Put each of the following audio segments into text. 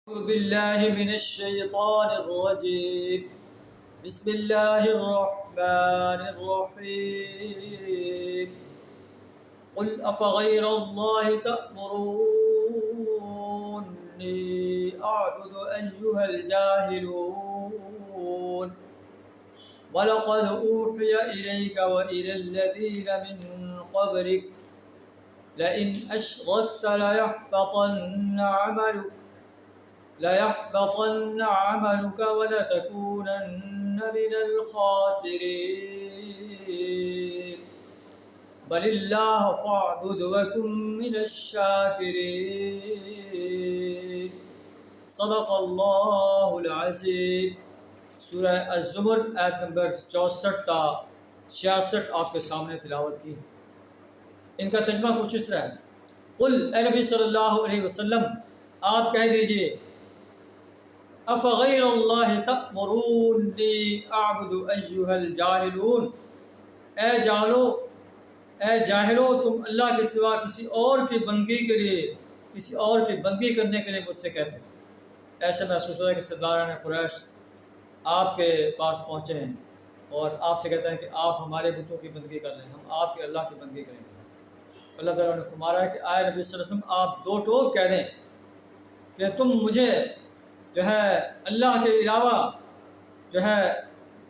أعوذ بالله من الشيطان الرجيم. بسم الله الرحمن الرحيم. قل أفغير الله تأمروني أعبد أيها الجاهلون ولقد أوحي إليك وإلى الذين من قبلك لئن أشركت ليحبطن عملك ولتكونن من الخاسرين بل الله فاعبد وكن من الشاكرين. صدق اللہ العظیم. سورہ الزمر آیت نمبر 64 تا 66 آپ کے سامنے تلاوت کی. ان کا ترجمہ کچھ اس طرح ہے. قل اے نبی صلی اللہ علیہ وسلم آپ کہہ دیجئے افغیر اللہ تأمرونی اعبد ایھا الجاہلون، اے جاہلو تم اللہ کے سوا کسی اور کی بندگی کرنے کے لیے مجھ سے کہتے ہیں. ایسے محسوس ہوتا ہے کہ سرداران قریش آپ کے پاس پہنچے ہیں اور آپ سے کہتے ہیں کہ آپ ہمارے بتوں کی بندگی کر لیں، ہم آپ کے اللہ کی بندگی کریں گے. اللہ تعالیٰ نے فرمایا ہے کہ آئے نبی صلی اللہ علیہ وسلم آپ دو ٹوک کہہ دیں کہ تم مجھے اللہ کے علاوہ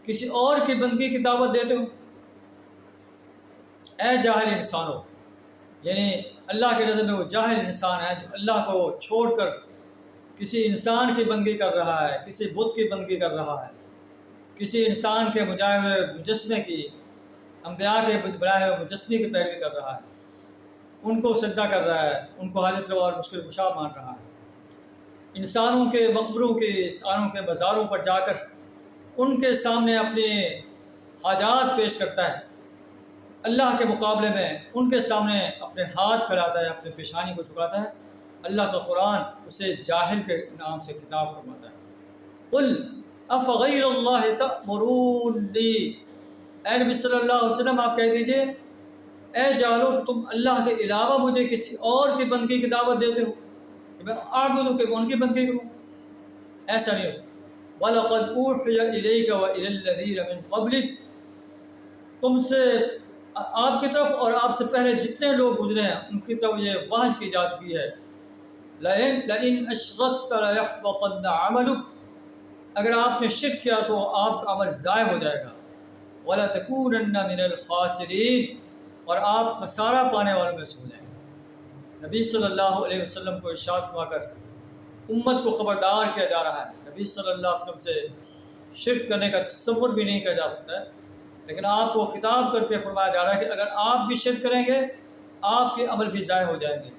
کسی اور کی بندگی کی دعوت دیتے ہو. اے جاہل انسانوں، یعنی اللہ کی نظر میں وہ جاہل انسان ہے جو اللہ کو چھوڑ کر کسی انسان کی بندگی کر رہا ہے، کسی بت کی بندگی کر رہا ہے، کسی انسان کے بجائے ہوئے مجسمے کی، انبیاء کے بجائے ہوئے مجسمے کی پیروی کر رہا ہے، ان کو سجدہ کر رہا ہے، ان کو حاجت روا اور مشکل کشا مان رہا ہے. انسانوں کے مقبروں کے، انسانوں کے مزاروں پر جا کر ان کے سامنے اپنے حاجات پیش کرتا ہے، اللہ کے مقابلے میں ان کے سامنے اپنے ہاتھ پھیلاتا ہے، اپنے پیشانی کو جھکاتا ہے. اللہ کا قرآن اسے جاہل کے نام سے خطاب فرماتا ہے. قل افغیر اللہ تأمرونی، اے نبی صلی اللہ علیہ وسلم آپ کہہ دیجئے اے جاہلو تم اللہ کے علاوہ مجھے کسی اور کی بندگی کی دعوت دیتے ہو کہ میں اعبدو کہ ان کی بندگی کروں. ایسا نہیں ہو سکتا. وَلَقَدْ أُوحِيَ إِلَيْكَ وَإِلَى الَّذِينَ مِن قَبْلِكَ، تم سے آپ کی طرف اور آپ سے پہلے جتنے لوگ گزرے ہیں ان کی طرف یہ وحی کی جا چکی ہے. لَئِنْ أَشْرَكْتَ لَيَحْبَطَنَّ عَمَلُكَ، اگر آپ نے شرک کیا تو آپ کا عمل ضائع ہو جائے گا. وَلَتَكُونَنَّ مِنَ الْخَاسِرِينَ، اور آپ خسارہ پانے والوں میں سے ہو جائیں گے. نبی صلی اللہ علیہ وسلم کو ارشاد فرما کر امت کو خبردار کیا جا رہا ہے. نبی صلی اللہ علیہ وسلم سے شرک کرنے کا تصور بھی نہیں کیا جا سکتا ہے، لیکن آپ کو خطاب کر کے فرمایا جا رہا ہے کہ اگر آپ بھی شرک کریں گے آپ کے عمل بھی ضائع ہو جائیں گے.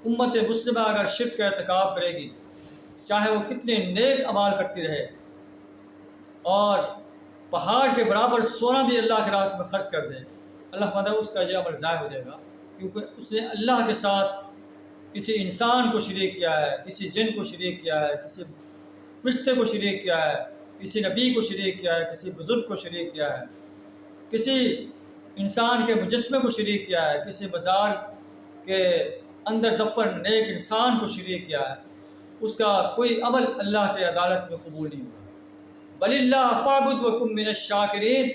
امت مسلمہ اگر شرک کا ارتکاب کرے گی، چاہے وہ کتنے نیک اعمال کرتی رہے اور پہاڑ کے برابر سونا بھی اللہ کے راستے میں خرچ کر دے، اللہ فرماتا ہے اس کا یہ عمل ضائع ہو جائے گا، کیونکہ اس نے اللہ کے ساتھ کسی انسان کو شریک کیا ہے، کسی جن کو شریک کیا ہے، کسی فرشتے کو شریک کیا ہے، کسی نبی کو شریک کیا ہے، کسی بزرگ کو شریک کیا ہے، کسی انسان کے مجسمے کو شریک کیا ہے، کسی مزار کے اندر دفن نیک انسان کو شریک کیا ہے. اس کا کوئی عمل اللہ کے عدالت میں قبول نہیں ہوگا. بل اللہ فاعبد وکن من الشاکرین،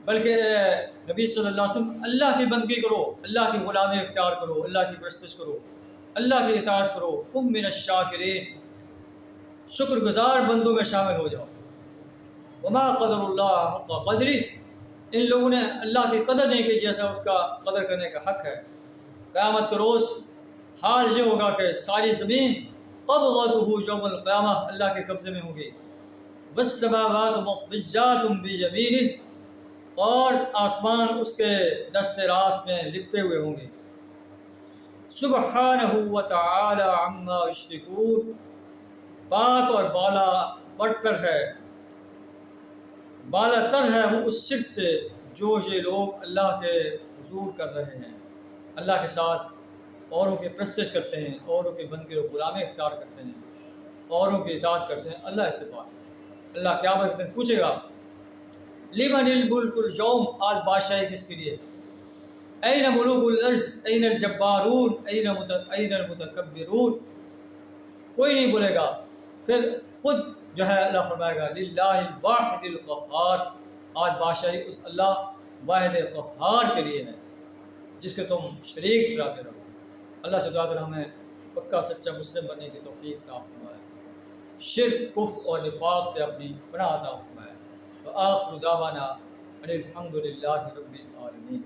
بلکہ نبی صلی اللہ علیہ وسلم اللہ کی بندگی کرو، اللہ کی غلامی اختیار کرو، اللہ کی پرستش کرو، اللہ کی اطاعت کرو. کن من الشاکرین، شکر گزار بندوں میں شامل ہو جاؤ. وما قدر اللہ حق قدری، ان لوگوں نے اللہ کی قدر نہیں کی جیسا اس کا قدر کرنے کا حق ہے. قیامت کے روز حال یہ ہوگا کہ ساری زمین قبضتہ یوم القیامہ اللہ کے قبضے میں ہوگی. والسماوات مطویات بیمینہ، اور آسمان اس کے دست راست میں لپٹے ہوئے ہوں گے. سبحانہ وتعالی عما یشرکون، پاک اور بالا تر ہے وہ اس شرک سے جو یہ لوگ اللہ کے حضور کر رہے ہیں، اللہ کے ساتھ اوروں کی پرستش کرتے ہیں، اوروں کے بندگی و غلامی اختیار کرتے ہیں، اوروں کی اطاعت کرتے ہیں. اللہ اس سے پاک. اللہ قیامت کے دن پوچھے گا لمن الملک اليوم، آج بادشاہی کس کے لیے؟ این ملوک الارض این الجبارون این المتکبرون، کوئی نہیں بولے گا، پھر خود جو ہے اللہ فرمائے گا للہ الواحد القہار، آج بادشاہی اس اللہ واحد قہار کے لیے ہے جس کے تم شریک ٹھہراتے رہو۔ اللہ سے دعا کر ہمیں پکا سچا مسلم بننے کی توفیق عطا فرمائے، شرک کفر اور نفاق سے اپنی پناہ عطا فرمائے۔ وآخر دعوانا ان الحمد للہ رب العالمین۔